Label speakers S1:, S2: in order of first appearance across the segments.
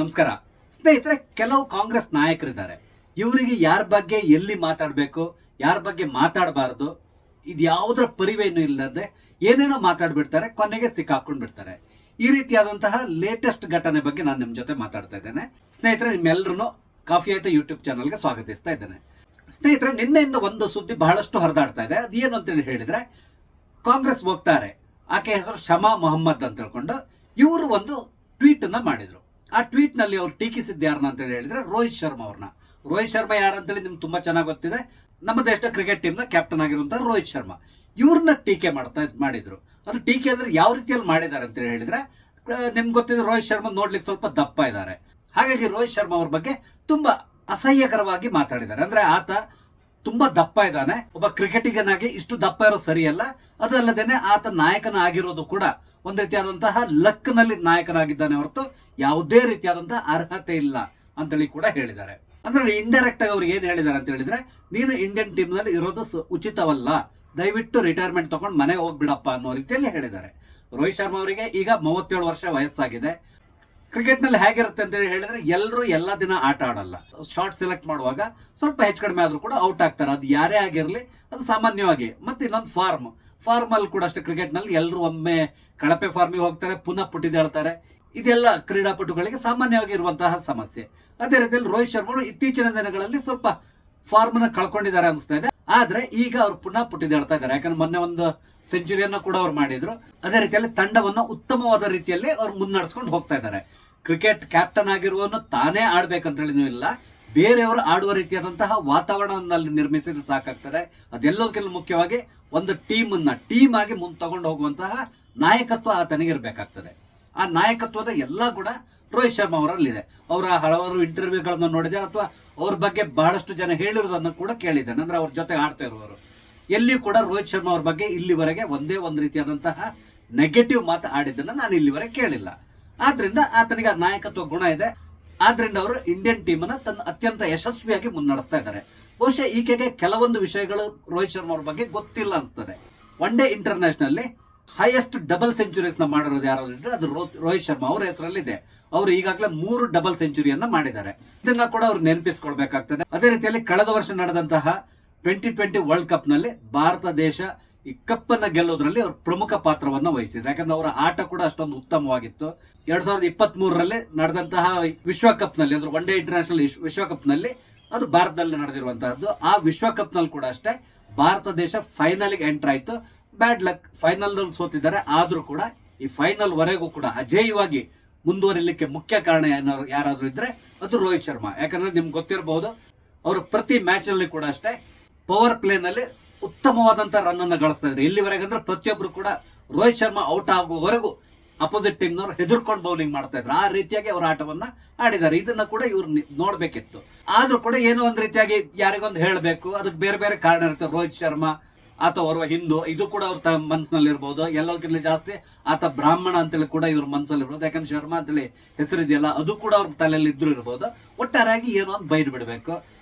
S1: ನಮಸ್ಕಾರ ಸ್ನೇಹಿತರೆ. ಕೆಲವು ಕಾಂಗ್ರೆಸ್ ನಾಯಕರಿದ್ದಾರೆ, ಇವರಿಗೆ ಯಾರ ಬಗ್ಗೆ ಎಲ್ಲಿ ಮಾತಾಡಬೇಕು, ಯಾರ ಬಗ್ಗೆ ಮಾತಾಡಬಾರದು, ಇದ್ಯಾವುದರ ಪರಿವೇನು ಇಲ್ಲದೆ ಏನೇನೋ ಮಾತಾಡ್ಬಿಡ್ತಾರೆ, ಕೊನೆಗೆ ಸಿಕ್ಕಾಕೊಂಡು ಬಿಡ್ತಾರೆ. ಈ ರೀತಿಯಾದಂತಹ ಲೇಟೆಸ್ಟ್ ಘಟನೆ ಬಗ್ಗೆ ನಾನು ನಿಮ್ಮ ಜೊತೆ ಮಾತಾಡ್ತಾ ಇದ್ದೇನೆ. ಸ್ನೇಹಿತರೆ, ನಿಮ್ಮೆಲ್ಲರೂ ಕಾಫಿ ಆಯ್ತಾ ಯೂಟ್ಯೂಬ್ ಚಾನಲ್ಗೆ ಸ್ವಾಗತಿಸ್ತಾ ಇದ್ದೇನೆ. ಸ್ನೇಹಿತರೆ, ನಿನ್ನೆಯಿಂದ ಒಂದು ಸುದ್ದಿ ಬಹಳಷ್ಟು ಹರಿದಾಡ್ತಾ ಇದೆ. ಅದೇನು ಅಂತೇಳಿ ಹೇಳಿದ್ರೆ, ಕಾಂಗ್ರೆಸ್ ಹೋಗ್ತಾರೆ, ಆಕೆ ಹೆಸರು ಶಮಾ ಮೊಹಮ್ಮದ್ ಅಂತ ಹೇಳ್ಕೊಂಡು ಇವರು ಒಂದು ಟ್ವೀಟ್ ಅನ್ನ ಮಾಡಿದ್ರು. ಆ ಟ್ವೀಟ್ ನಲ್ಲಿ ಅವ್ರು ಟೀಕಿಸಿದ್ದು ಯಾರನ್ನ ಅಂತ ಹೇಳಿದ್ರೆ ರೋಹಿತ್ ಶರ್ಮಾ ಅವ್ರನ್ನ. ರೋಹಿತ್ ಶರ್ಮಾ ಯಾರಂತೇಳಿ ನಿಮ್ಗೆ ತುಂಬಾ ಚೆನ್ನಾಗಿ ಗೊತ್ತಿದೆ. ನಮ್ಮ ದೇಶದ ಕ್ರಿಕೆಟ್ ಟೀಮ್ ನ ಕ್ಯಾಪ್ಟನ್ ಆಗಿರುವಂತಹ ರೋಹಿತ್ ಶರ್ಮಾ ಇವ್ರನ್ನ ಟೀಕೆ ಮಾಡಿದ್ರು. ಅದು ಟೀಕೆ ಅಂದ್ರೆ ಯಾವ ರೀತಿಯಲ್ಲಿ ಮಾಡಿದ್ದಾರೆ ಅಂತ ಹೇಳಿದ್ರೆ, ನಿಮ್ಗೆ ಗೊತ್ತಿದೆ, ರೋಹಿತ್ ಶರ್ಮಾ ನೋಡ್ಲಿಕ್ಕೆ ಸ್ವಲ್ಪ ದಪ್ಪ ಇದ್ದಾರೆ. ಹಾಗಾಗಿ ರೋಹಿತ್ ಶರ್ಮಾ ಅವ್ರ ಬಗ್ಗೆ ತುಂಬಾ ಅಸಹ್ಯಕರವಾಗಿ ಮಾತಾಡಿದ್ದಾರೆ. ಅಂದ್ರೆ ಆತ ತುಂಬಾ ದಪ್ಪ ಇದ್ದಾನೆ, ಒಬ್ಬ ಕ್ರಿಕೆಟಿಗನಾಗಿ ಇಷ್ಟು ದಪ್ಪ ಇರೋ ಸರಿಯಲ್ಲ, ಅದಲ್ಲದೇನೆ ಆತ ನಾಯಕನ ಆಗಿರೋದು ಕೂಡ ಒಂದ್ ರೀತಿಯಾದಂತಹ ಲಕ್ ನಲ್ಲಿ ನಾಯಕನಾಗಿದ್ದಾನೆ ಹೊರತು ಯಾವುದೇ ರೀತಿಯಾದಂತಹ ಅರ್ಹತೆ ಇಲ್ಲ ಅಂತೇಳಿ ಕೂಡ ಹೇಳಿದ್ದಾರೆ. ಅಂದ್ರೆ ಇಂಡೈರೆಕ್ಟ್ ಆಗಿ ಅವ್ರಿಗೆ ಏನ್ ಹೇಳಿದ್ದಾರೆ ಅಂತ ಹೇಳಿದ್ರೆ, ನೀನು ಇಂಡಿಯನ್ ಟೀಮ್ ನಲ್ಲಿ ಇರೋದು ಉಚಿತವಲ್ಲ, ದಯವಿಟ್ಟು ರಿಟೈರ್ಮೆಂಟ್ ತಗೊಂಡು ಮನೆಗೆ ಹೋಗ್ಬಿಡಪ್ಪ ಅನ್ನೋ ರೀತಿಯಲ್ಲಿ ಹೇಳಿದ್ದಾರೆ. ರೋಹಿತ್ ಶರ್ಮಾ ಅವರಿಗೆ ಈಗ 37 ವರ್ಷ ವಯಸ್ಸಾಗಿದೆ. ಕ್ರಿಕೆಟ್ ನಲ್ಲಿ ಹೇಗಿರುತ್ತೆ ಅಂತ ಹೇಳಿದ್ರೆ, ಎಲ್ಲರೂ ಎಲ್ಲಾ ದಿನ ಆಟ ಆಡಲ್ಲ. ಶಾರ್ಟ್ ಸೆಲೆಕ್ಟ್ ಮಾಡುವಾಗ ಸ್ವಲ್ಪ ಹೆಚ್ಚು ಕಡಿಮೆ ಆದ್ರೂ ಕೂಡ ಔಟ್ ಆಗ್ತಾರೆ. ಅದು ಯಾರೇ ಆಗಿರ್ಲಿ, ಅದು ಸಾಮಾನ್ಯವಾಗಿ. ಮತ್ತೆ ಇನ್ನೊಂದು ಫಾರ್ಮ್ ಅಲ್ಲಿ ಕೂಡ ಅಷ್ಟೇ, ಕ್ರಿಕೆಟ್ ನಲ್ಲಿ ಎಲ್ಲರೂ ಒಮ್ಮೆ ಕಳಪೆ ಫಾರ್ಮಿಗೆ ಹೋಗ್ತಾರೆ, ಪುನಃ ಪುಟಿದೇಳ್ತಾರೆ. ಇದೆಲ್ಲ ಕ್ರೀಡಾಪಟುಗಳಿಗೆ ಸಾಮಾನ್ಯವಾಗಿ ಇರುವಂತಹ ಸಮಸ್ಯೆ. ಅದೇ ರೀತಿಯಲ್ಲಿ ರೋಹಿತ್ ಶರ್ಮಾ ಇತ್ತೀಚಿನ ದಿನಗಳಲ್ಲಿ ಸ್ವಲ್ಪ ಫಾರ್ಮ್ ನ ಕಳ್ಕೊಂಡಿದ್ದಾರೆ ಅನಿಸ್ತಾ ಇದೆ. ಆದ್ರೆ ಈಗ ಅವ್ರು ಪುನಃ ಪುಟಿದೇಳ್ತಾ ಇದ್ದಾರೆ. ಯಾಕಂದ್ರೆ ಮೊನ್ನೆ ಒಂದು ಸೆಂಚುರಿಯನ್ನ ಕೂಡ ಅವ್ರು ಮಾಡಿದ್ರು. ಅದೇ ರೀತಿಯಲ್ಲಿ ತಂಡವನ್ನು ಉತ್ತಮವಾದ ರೀತಿಯಲ್ಲಿ ಅವ್ರು ಮುನ್ನಡೆಸ್ಕೊಂಡು ಹೋಗ್ತಾ ಇದ್ದಾರೆ. ಕ್ರಿಕೆಟ್ ಕ್ಯಾಪ್ಟನ್ ಆಗಿರುವವನು ತಾನೇ ಆಡ್ಬೇಕಂತ ಹೇಳಿನೂ ಇಲ್ಲ, ಬೇರೆಯವರು ಆಡುವ ರೀತಿಯಾದಂತಹ ವಾತಾವರಣವನ್ನು ನಿರ್ಮಿಸಿದ್ರೆ ಸಾಕಾಗ್ತದೆ. ಅದೆಲ್ಲದಕ್ಕಿಂತ ಮುಖ್ಯವಾಗಿ ಒಂದು ಟೀಮ್ ಆಗಿ ಮುಂದೆ ತಗೊಂಡು ಹೋಗುವಂತಹ ನಾಯಕತ್ವ ಆತನಿಗೆ ಇರಬೇಕಾಗ್ತದೆ. ಆ ನಾಯಕತ್ವದ ಎಲ್ಲ ಕೂಡ ರೋಹಿತ್ ಶರ್ಮಾ ಅವರಲ್ಲಿದೆ. ಅವರ ಹಲವಾರು ಇಂಟರ್ವ್ಯೂಗಳನ್ನು ನೋಡಿದ್ದಾರೆ, ಅಥವಾ ಅವ್ರ ಬಗ್ಗೆ ಬಹಳಷ್ಟು ಜನ ಹೇಳಿರೋದನ್ನು ಕೂಡ ಕೇಳಿದ್ದೇನೆ. ಅಂದ್ರೆ ಅವ್ರ ಜೊತೆ ಆಡ್ತಾ ಇರುವವರು ಎಲ್ಲಿಯೂ ಕೂಡ ರೋಹಿತ್ ಶರ್ಮಾ ಅವ್ರ ಬಗ್ಗೆ ಇಲ್ಲಿವರೆಗೆ ಒಂದೇ ಒಂದು ರೀತಿಯಾದಂತಹ ನೆಗೆಟಿವ್ ಮಾತು ಆಡಿದ್ದನ್ನು ನಾನು ಇಲ್ಲಿವರೆಗೆ ಕೇಳಿಲ್ಲ. ಆದ್ರಿಂದ ಆತನಿಗೆ ಆ ನಾಯಕತ್ವ ಗುಣ ಇದೆ. ಆದ್ರಿಂದ ಅವರು ಇಂಡಿಯನ್ ಟೀಮ್ ಅನ್ನ ತನ್ನ ಅತ್ಯಂತ ಯಶಸ್ವಿಯಾಗಿ ಮುನ್ನಡೆಸ್ತಾ ಇದ್ದಾರೆ. ಬಹುಶಃ ಈಕೆಗೆ ಕೆಲವೊಂದು ವಿಷಯಗಳು ರೋಹಿತ್ ಶರ್ಮಾ ಅವ್ರ ಬಗ್ಗೆ ಗೊತ್ತಿಲ್ಲ ಅನ್ಸ್ತದೆ. One day international highest double centuries ನ ಮಾಡಿರೋದು ಯಾರಾದ್ರೆ ಅದು ರೋಹಿತ್ ಶರ್ಮಾ ಅವರ ಹೆಸರಲ್ಲಿದೆ. ಅವರು ಈಗಾಗಲೇ 3 ಡಬಲ್ ಸೆಂಚುರಿಯನ್ನ ಮಾಡಿದ್ದಾರೆ. ಇದನ್ನ ಕೂಡ ಅವ್ರು ನೆನಪಿಸಿಕೊಳ್ಬೇಕಾಗ್ತದೆ. ಅದೇ ರೀತಿಯಲ್ಲಿ ಕಳೆದ ವರ್ಷ ನಡೆದಂತಹ 2020 ವರ್ಲ್ಡ್ ಕಪ್ ನಲ್ಲಿ ಭಾರತ ದೇಶ ಈ ಕಪ್ ಅನ್ನ ಗೆಲ್ಲೋದ್ರಲ್ಲಿ ಅವ್ರು ಪ್ರಮುಖ ಪಾತ್ರವನ್ನ ವಹಿಸಿದ್ರು. ಯಾಕಂದ್ರೆ ಅವರ ಆಟ ಕೂಡ ಅಷ್ಟೊಂದು ಉತ್ತಮವಾಗಿತ್ತು. 2023ರಲ್ಲಿ ನಡೆದಂತಹ ವಿಶ್ವಕಪ್ ನಲ್ಲಿ, ಅಂದ್ರೆ ಒನ್ ಡೇ ಇಂಟರ್ನ್ಯಾಷನಲ್ ವಿಶ್ವಕಪ್ ನಲ್ಲಿ, ಅದು ಭಾರತದಲ್ಲಿ ನಡೆದಿರುವಂತಹದ್ದು. ಆ ವಿಶ್ವಕಪ್ ನಲ್ಲಿ ಕೂಡ ಅಷ್ಟೇ ಭಾರತ ದೇಶ ಫೈನಲ್ ಗೆ ಎಂಟರ್ ಆಯ್ತು. ಬ್ಯಾಡ್ ಲಕ್, ಫೈನಲ್ ನಲ್ಲಿ ಸೋತಿದ್ದಾರೆ. ಆದ್ರೂ ಕೂಡ ಈ ಫೈನಲ್ ವರೆಗೂ ಕೂಡ ಅಜೇಯವಾಗಿ ಮುಂದುವರಿಲಿಕ್ಕೆ ಮುಖ್ಯ ಕಾರಣ ಯಾರಾದ್ರೂ ಇದ್ರೆ ಅದು ರೋಹಿತ್ ಶರ್ಮಾ. ಯಾಕಂದ್ರೆ ನಿಮ್ಗೆ ಗೊತ್ತಿರಬಹುದು, ಅವರು ಪ್ರತಿ ಮ್ಯಾಚ್ ನಲ್ಲಿ ಕೂಡ ಅಷ್ಟೇ ಪವರ್ ಪ್ಲೇ ನಲ್ಲಿ ಉತ್ತಮವಾದಂತಹ ರನ್ ಅನ್ನ ಗಳಿಸ್ತಾ ಇದ್ರು. ಎಲ್ಲಿವರೆಗೆ ಅಂದ್ರೆ ಪ್ರತಿಯೊಬ್ರು ಕೂಡ ರೋಹಿತ್ ಶರ್ಮಾ ಔಟ್ ಆಗುವವರೆಗೂ ಅಪೋಸಿಟ್ ಟೀಮ್ ನವರು ಹೆದರ್ಕೊಂಡು ಬೌಲಿಂಗ್ ಮಾಡ್ತಾ ಇದ್ರು. ಆ ರೀತಿಯಾಗಿ ಅವರ ಆಟವನ್ನ ಆಡಿದ್ದಾರೆ. ಇದನ್ನ ಕೂಡ ಇವ್ರು ನೋಡ್ಬೇಕಿತ್ತು. ಆದ್ರೂ ಕೂಡ ಏನೋ ಒಂದ್ ರೀತಿಯಾಗಿ ಯಾರಿಗೊಂದು ಹೇಳಬೇಕು, ಅದಕ್ಕೆ ಬೇರೆ ಬೇರೆ ಕಾರಣ ಇರುತ್ತೆ. ರೋಹಿತ್ ಶರ್ಮಾ ಆತ ಓರ್ವ ಹಿಂದೂ, ಇದು ಕೂಡ ಅವ್ರ ಮನಸ್ಸಿನಲ್ಲಿ ಇರ್ಬೋದು. ಎಲ್ಲದಕ್ಕಿಂತ ಜಾಸ್ತಿ ಆತ ಬ್ರಾಹ್ಮಣ ಅಂತೇಳಿ ಕೂಡ ಇವ್ರ ಮನಸ್ಸಲ್ಲಿ ಇರ್ಬೋದು. ಯಾಕಂದ್ರೆ ಶರ್ಮಾ ಅಂತೇಳಿ ಹೆಸರಿದೆಯಲ್ಲ, ಅದು ಕೂಡ ಅವ್ರ ತಲೆಯಲ್ಲಿ ಇದ್ರು ಇರ್ಬೋದು. ಒಟ್ಟಾರೆಯಾಗಿ ಏನೋ ಒಂದು ಬೈದ್ ಬಿಡ್ಬೇಕು,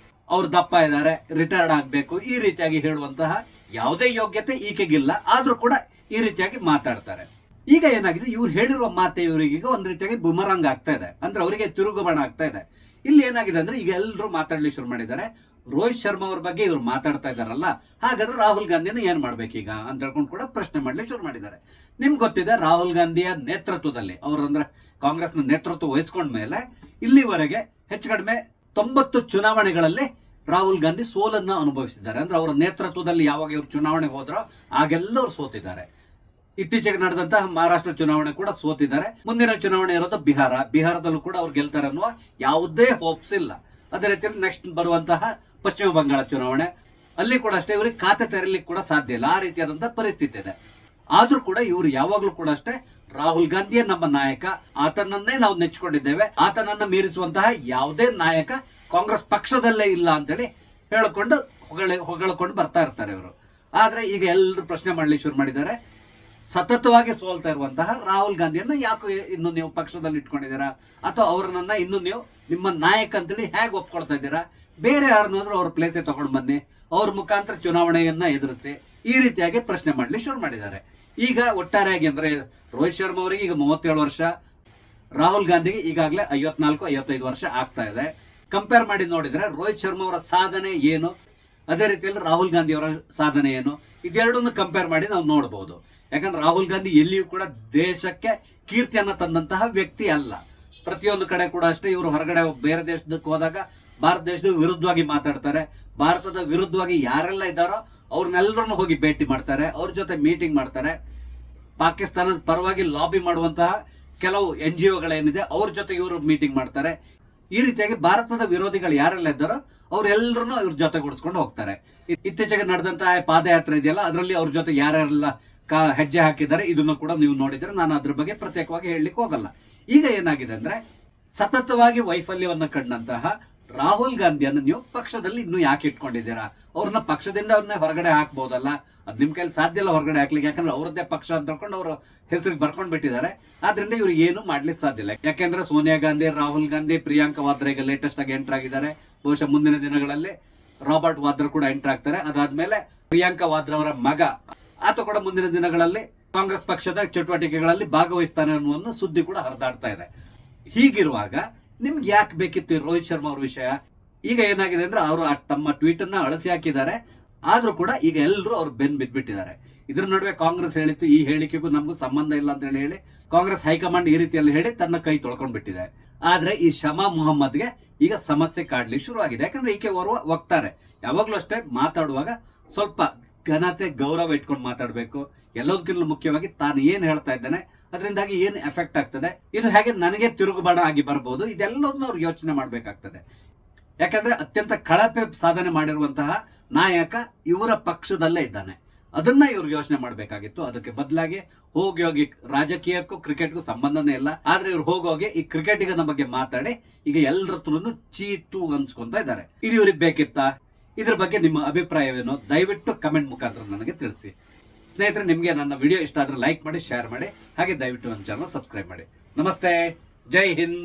S1: ಅವ್ರು ದಪ್ಪ ಇದ್ದಾರೆ, ರಿಟೈರ್ಡ್ ಆಗ್ಬೇಕು, ಈ ರೀತಿಯಾಗಿ ಹೇಳುವಂತಹ ಯಾವುದೇ ಯೋಗ್ಯತೆ ಈಕೆಗಿಲ್ಲ. ಆದ್ರೂ ಕೂಡ ಈ ರೀತಿಯಾಗಿ ಮಾತಾಡ್ತಾರೆ. ಈಗ ಏನಾಗಿದೆ, ಇವ್ರು ಹೇಳಿರುವ ಮಾತೆ ಇವರಿಗೆ ಒಂದ್ ರೀತಿಯಾಗಿ ಬುಮರಂಗ್ ಆಗ್ತಾ ಇದೆ. ಅಂದ್ರೆ ಅವರಿಗೆ ತಿರುಗುಬಾಣ ಆಗ್ತಾ ಇದೆ. ಇಲ್ಲಿ ಏನಾಗಿದೆ ಅಂದ್ರೆ, ಈಗ ಎಲ್ಲರೂ ಮಾತಾಡ್ಲಿಕ್ಕೆ ಶುರು ಮಾಡಿದ್ದಾರೆ. ರೋಹಿತ್ ಶರ್ಮಾ ಅವ್ರ ಬಗ್ಗೆ ಇವ್ರು ಮಾತಾಡ್ತಾ ಇದಾರಲ್ಲ, ಹಾಗಾದ್ರೆ ರಾಹುಲ್ ಗಾಂಧಿನ ಏನ್ ಮಾಡ್ಬೇಕೀಗ ಅಂತ ಹೇಳ್ಕೊಂಡು ಕೂಡ ಪ್ರಶ್ನೆ ಮಾಡ್ಲಿಕ್ಕೆ ಶುರು ಮಾಡಿದ್ದಾರೆ. ನಿಮ್ಗೆ ಗೊತ್ತಿದೆ, ರಾಹುಲ್ ಗಾಂಧಿಯ ನೇತೃತ್ವದಲ್ಲಿ, ಅವ್ರಂದ್ರೆ ಕಾಂಗ್ರೆಸ್ನ ನೇತೃತ್ವ ವಹಿಸ್ಕೊಂಡ ಮೇಲೆ ಇಲ್ಲಿವರೆಗೆ ಹೆಚ್ಚು ಕಡಿಮೆ 90 ಚುನಾವಣೆಗಳಲ್ಲಿ ರಾಹುಲ್ ಗಾಂಧಿ ಸೋಲನ್ನ ಅನುಭವಿಸಿದ್ದಾರೆ. ಅಂದ್ರೆ ಅವರ ನೇತೃತ್ವದಲ್ಲಿ ಯಾವಾಗ ಇವ್ರು ಚುನಾವಣೆಗೆ ಹೋದ್ರೋ ಆಗೆಲ್ಲ ಅವ್ರು ಸೋತಿದ್ದಾರೆ. ಇತ್ತೀಚೆಗೆ ನಡೆದಂತಹ ಮಹಾರಾಷ್ಟ್ರ ಚುನಾವಣೆ ಕೂಡ ಸೋತಿದ್ದಾರೆ. ಮುಂದಿನ ಚುನಾವಣೆ ಇರೋದು ಬಿಹಾರದಲ್ಲೂ ಕೂಡ ಅವ್ರು ಗೆಲ್ತಾರೆ ಅನ್ನುವ ಯಾವುದೇ ಹೋಪ್ಸ್ ಇಲ್ಲ. ಅದೇ ರೀತಿಯಲ್ಲಿ ನೆಕ್ಸ್ಟ್ ಬರುವಂತಹ ಪಶ್ಚಿಮ ಬಂಗಾಳ ಚುನಾವಣೆ, ಅಲ್ಲಿ ಕೂಡ ಅಷ್ಟೇ ಇವ್ರಿಗೆ ಖಾತೆ ತೆರಲಿಕ್ಕೆ ಕೂಡ ಸಾಧ್ಯ ಇಲ್ಲ. ಆ ರೀತಿಯಾದಂತಹ ಪರಿಸ್ಥಿತಿ ಇದೆ. ಆದ್ರೂ ಕೂಡ ಇವರು ಯಾವಾಗ್ಲೂ ಕೂಡ ಅಷ್ಟೇ ರಾಹುಲ್ ಗಾಂಧಿಯೇ ನಮ್ಮ ನಾಯಕ, ಆತನನ್ನೇ ನಾವು ನೆಚ್ಚಿಕೊಂಡಿದ್ದೇವೆ, ಆತನನ್ನ ಮೀರಿಸುವಂತಹ ಯಾವುದೇ ನಾಯಕ ಕಾಂಗ್ರೆಸ್ ಪಕ್ಷದಲ್ಲೇ ಇಲ್ಲ ಅಂತೇಳಿ ಹೇಳಿಕೊಂಡು ಹೊಗಳಿಕೊಂಡು ಬರ್ತಾ ಇರ್ತಾರೆ ಇವರು. ಆದ್ರೆ ಈಗ ಎಲ್ಲರೂ ಪ್ರಶ್ನೆ ಮಾಡ್ಲಿಕ್ಕೆ ಶುರು ಮಾಡಿದ್ದಾರೆ. ಸತತವಾಗಿ ಸೋಲ್ತಾ ಇರುವಂತಹ ರಾಹುಲ್ ಗಾಂಧಿಯನ್ನ ಯಾಕೆ ಇನ್ನು ನೀವು ಪಕ್ಷದಲ್ಲಿ ಇಟ್ಕೊಂಡಿದ್ದೀರಾ, ಅಥವಾ ಅವ್ರನ್ನ ಇನ್ನು ನೀವು ನಿಮ್ಮ ನಾಯಕ ಅಂತೇಳಿ ಹೇಗೆ ಒಪ್ಕೊಳ್ತಾ ಇದ್ದೀರಾ? ಬೇರೆ ಯಾರನ್ನಾದ್ರೂ ಅವ್ರ ಪ್ಲೇಸೇ ತಗೊಂಡು ಬನ್ನಿ, ಅವ್ರ ಮುಖಾಂತರ ಚುನಾವಣೆಯನ್ನ ಎದುರಿಸಿ, ಈ ರೀತಿಯಾಗಿ ಪ್ರಶ್ನೆ ಮಾಡ್ಲಿಕ್ಕೆ ಶುರು ಮಾಡಿದ್ದಾರೆ. ಈಗ ಒಟ್ಟಾರೆಯಾಗಿ ಅಂದ್ರೆ ರೋಹಿತ್ ಶರ್ಮಾ ಅವರಿಗೆ ಈಗ 37 ವರ್ಷ, ರಾಹುಲ್ ಗಾಂಧಿಗೆ ಈಗಾಗಲೇ 54-55 ವರ್ಷ ಆಗ್ತಾ ಇದೆ. ಕಂಪೇರ್ ಮಾಡಿ ನೋಡಿದ್ರೆ ರೋಹಿತ್ ಶರ್ಮಾ ಅವರ ಸಾಧನೆ ಏನು, ಅದೇ ರೀತಿಯಲ್ಲಿ ರಾಹುಲ್ ಗಾಂಧಿ ಅವರ ಸಾಧನೆ ಏನು, ಇದೆರಡನ್ನು ಕಂಪೇರ್ ಮಾಡಿ ನಾವು ನೋಡಬಹುದು. ಯಾಕಂದ್ರೆ ರಾಹುಲ್ ಗಾಂಧಿ ಎಲ್ಲಿಯೂ ಕೂಡ ದೇಶಕ್ಕೆ ಕೀರ್ತಿಯನ್ನ ತಂದಂತಹ ವ್ಯಕ್ತಿ ಅಲ್ಲ. ಪ್ರತಿಯೊಂದು ಕಡೆ ಕೂಡ ಅಷ್ಟೇ, ಇವರು ಹೊರಗಡೆ ಬೇರೆ ದೇಶದಕ್ಕೆ ಹೋದಾಗ ಭಾರತ ದೇಶದ ವಿರುದ್ಧವಾಗಿ ಮಾತಾಡ್ತಾರೆ. ಭಾರತದ ವಿರುದ್ಧವಾಗಿ ಯಾರೆಲ್ಲ ಇದ್ದಾರೋ ಅವ್ರನ್ನೆಲ್ಲರನ್ನು ಹೋಗಿ ಭೇಟಿ ಮಾಡ್ತಾರೆ, ಅವ್ರ ಜೊತೆ ಮೀಟಿಂಗ್ ಮಾಡ್ತಾರೆ. ಪಾಕಿಸ್ತಾನದ ಪರವಾಗಿ ಲಾಬಿ ಮಾಡುವಂತಹ ಕೆಲವು NGOಗಳೇನಿದೆ ಅವ್ರ ಜೊತೆ ಇವರು ಮೀಟಿಂಗ್ ಮಾಡ್ತಾರೆ. ಈ ರೀತಿಯಾಗಿ ಭಾರತದ ವಿರೋಧಿಗಳು ಯಾರೆಲ್ಲ ಇದ್ದಾರೋ ಅವ್ರೆಲ್ಲರನ್ನು ಇವ್ರ ಜೊತೆ ಗುಡಿಸ್ಕೊಂಡು ಹೋಗ್ತಾರೆ. ಇತ್ತೀಚೆಗೆ ನಡೆದಂತಹ ಪಾದಯಾತ್ರೆ ಇದೆಯಲ್ಲ, ಅದರಲ್ಲಿ ಅವ್ರ ಜೊತೆ ಯಾರೆಲ್ಲ ಹೆಜ್ಜೆ ಹಾಕಿದ್ದಾರೆ ಇದನ್ನು ಕೂಡ ನೀವು ನೋಡಿದ್ರೆ ನಾನು ಅದ್ರ ಬಗ್ಗೆ ಪ್ರತ್ಯೇಕವಾಗಿ ಹೇಳಲಿಕ್ಕೆ ಹೋಗಲ್ಲ. ಈಗ ಏನಾಗಿದೆ ಅಂದ್ರೆ, ಸತತವಾಗಿ ವೈಫಲ್ಯವನ್ನ ಕಂಡಂತಹ ರಾಹುಲ್ ಗಾಂಧಿಯನ್ನು ನೀವು ಪಕ್ಷದಲ್ಲಿ ಇನ್ನೂ ಯಾಕೆ ಇಟ್ಕೊಂಡಿದ್ದೀರಾ? ಅವ್ರನ್ನ ಪಕ್ಷದಿಂದ ಅವ್ರನ್ನ ಹೊರಗಡೆ ಹಾಕ್ಬೋದಲ್ಲ. ಅದ್ ನಿಮ್ ಕೈಲಿ ಸಾಧ್ಯ ಇಲ್ಲ ಹೊರಗಡೆ ಹಾಕ್ಲಿಕ್ಕೆ, ಯಾಕಂದ್ರೆ ಅವ್ರದ್ದೇ ಪಕ್ಷ ಅಂತ ಹೇಳ್ಕೊಂಡು ಅವ್ರ ಹೆಸರಿಗೆ ಬರ್ಕೊಂಡ್ ಬಿಟ್ಟಿದ್ದಾರೆ. ಆದ್ರಿಂದ ಇವ್ರು ಏನು ಮಾಡ್ಲಿಕ್ಕೆ ಸಾಧ್ಯ ಇಲ್ಲ. ಯಾಕೆಂದ್ರೆ ಸೋನಿಯಾ ಗಾಂಧಿ, ರಾಹುಲ್ ಗಾಂಧಿ, ಪ್ರಿಯಾಂಕಾ ವಾದ್ರಾ ಈಗ ಲೇಟೆಸ್ಟ್ ಆಗಿ ಎಂಟರ್ ಆಗಿದ್ದಾರೆ. ಬಹುಶಃ ಮುಂದಿನ ದಿನಗಳಲ್ಲಿ ರಾಬರ್ಟ್ ವಾದ್ರಾ ಕೂಡ ಎಂಟರ್ ಆಗ್ತಾರೆ. ಅದಾದ್ಮೇಲೆ ಪ್ರಿಯಾಂಕಾ ವಾದ್ರಾ ಅವರ ಮಗ ಆತ ಕೂಡ ಮುಂದಿನ ದಿನಗಳಲ್ಲಿ ಕಾಂಗ್ರೆಸ್ ಪಕ್ಷದ ಚಟುವಟಿಕೆಗಳಲ್ಲಿ ಭಾಗವಹಿಸ್ತಾನೆ ಅನ್ನುವ ಸುದ್ದಿ ಕೂಡ ಹರಿದಾಡ್ತಾ ಇದೆ. ಹೀಗಿರುವಾಗ ನಿಮ್ಗೆ ಯಾಕೆ ಬೇಕಿತ್ತು ರೋಹಿತ್ ಶರ್ಮಾ ಅವ್ರ ವಿಷಯ? ಈಗ ಏನಾಗಿದೆ ಅಂದ್ರೆ, ಅವರು ತಮ್ಮ ಟ್ವೀಟ್ ಅನ್ನ ಅಳಿಸಿ ಹಾಕಿದ್ದಾರೆ. ಆದ್ರೂ ಕೂಡ ಈಗ ಎಲ್ಲರೂ ಅವ್ರು ಬೆನ್ ಬಿದ್ಬಿಟ್ಟಿದ್ದಾರೆ. ಇದ್ರ ನಡುವೆ ಕಾಂಗ್ರೆಸ್ ಹೇಳಿತ್ತು ಈ ಹೇಳಿಕೆಗೂ ನಮಗೂ ಸಂಬಂಧ ಇಲ್ಲ ಅಂತ ಹೇಳಿ ಕಾಂಗ್ರೆಸ್ ಹೈಕಮಾಂಡ್ ಈ ರೀತಿಯಲ್ಲಿ ಹೇಳಿ ತನ್ನ ಕೈ ತೊಳ್ಕೊಂಡ್ ಬಿಟ್ಟಿದೆ. ಆದ್ರೆ ಈ ಶಮಾ ಮುಹಮ್ಮದ್ಗೆ ಈಗ ಸಮಸ್ಯೆ ಕಾಡ್ಲಿಕ್ಕೆ ಶುರು ಆಗಿದೆ. ಯಾಕಂದ್ರೆ ಈಕೆ ಓರ್ವ ವಕ್ತಾರೆ, ಯಾವಾಗ್ಲೂ ಅಷ್ಟೇ ಮಾತಾಡುವಾಗ ಸ್ವಲ್ಪ ಘನತೆ, ಗೌರವ ಇಟ್ಕೊಂಡು ಮಾತಾಡ್ಬೇಕು. ಎಲ್ಲದಕ್ಕಿಂತ ಮುಖ್ಯವಾಗಿ ತಾನು ಏನ್ ಹೇಳ್ತಾ ಇದ್ದಾನೆ ಅದರಿಂದಾಗಿ ಏನ್ ಎಫೆಕ್ಟ್ ಆಗ್ತದೆ, ಇದು ಹೇಗೆ ನನಗೆ ತಿರುಗುಬಾಣ ಆಗಿ ಬರ್ಬೋದು, ಇದೆಲ್ಲದನ್ನ ಅವ್ರು ಯೋಚನೆ ಮಾಡ್ಬೇಕಾಗ್ತದೆ. ಯಾಕಂದ್ರೆ ಅತ್ಯಂತ ಕಳಪೆ ಸಾಧನೆ ಮಾಡಿರುವಂತಹ ನಾಯಕ ಇವರ ಪಕ್ಷದಲ್ಲೇ ಇದ್ದಾನೆ. ಅದನ್ನ ಇವ್ರು ಯೋಚನೆ ಮಾಡ್ಬೇಕಾಗಿತ್ತು. ಅದಕ್ಕೆ ಬದಲಾಗಿ ಹೋಗಿ ರಾಜಕೀಯಕ್ಕೂ ಕ್ರಿಕೆಟ್ಗೂ ಸಂಬಂಧನೇ ಇಲ್ಲ. ಆದ್ರೆ ಇವ್ರು ಹೋಗೋಗಿ ಈ ಕ್ರಿಕೆಟಿಗನ ಬಗ್ಗೆ ಮಾತಾಡಿ ಈಗ ಎಲ್ಲರ ಹತ್ರನು ಚೀತು ಅನ್ಸ್ಕೊಂತ ಇದ್ದಾರೆ. ಇದು ಇವ್ರಿಗೆ ಬೇಕಿತ್ತಾ? ಇದ್ರ ಬಗ್ಗೆ ನಿಮ್ಮ ಅಭಿಪ್ರಾಯವೇನು? ದಯವಿಟ್ಟು ಕಮೆಂಟ್ ಮುಖಾಂತರ ನನಗೆ ತಿಳಿಸಿ. ಸ್ನೇಹಿತರೆ, ನಿಮಗೆ ನನ್ನ ವಿಡಿಯೋ ಇಷ್ಟ ಆದ್ರೆ ಲೈಕ್ ಮಾಡಿ, ಶೇರ್ ಮಾಡಿ, ಹಾಗೆ ದಯವಿಟ್ಟು ನನ್ನ ಚಾನಲ್ ಸಬ್ಸ್ಕ್ರೈಬ್ ಮಾಡಿ. ನಮಸ್ತೆ, ಜೈ ಹಿಂದ್.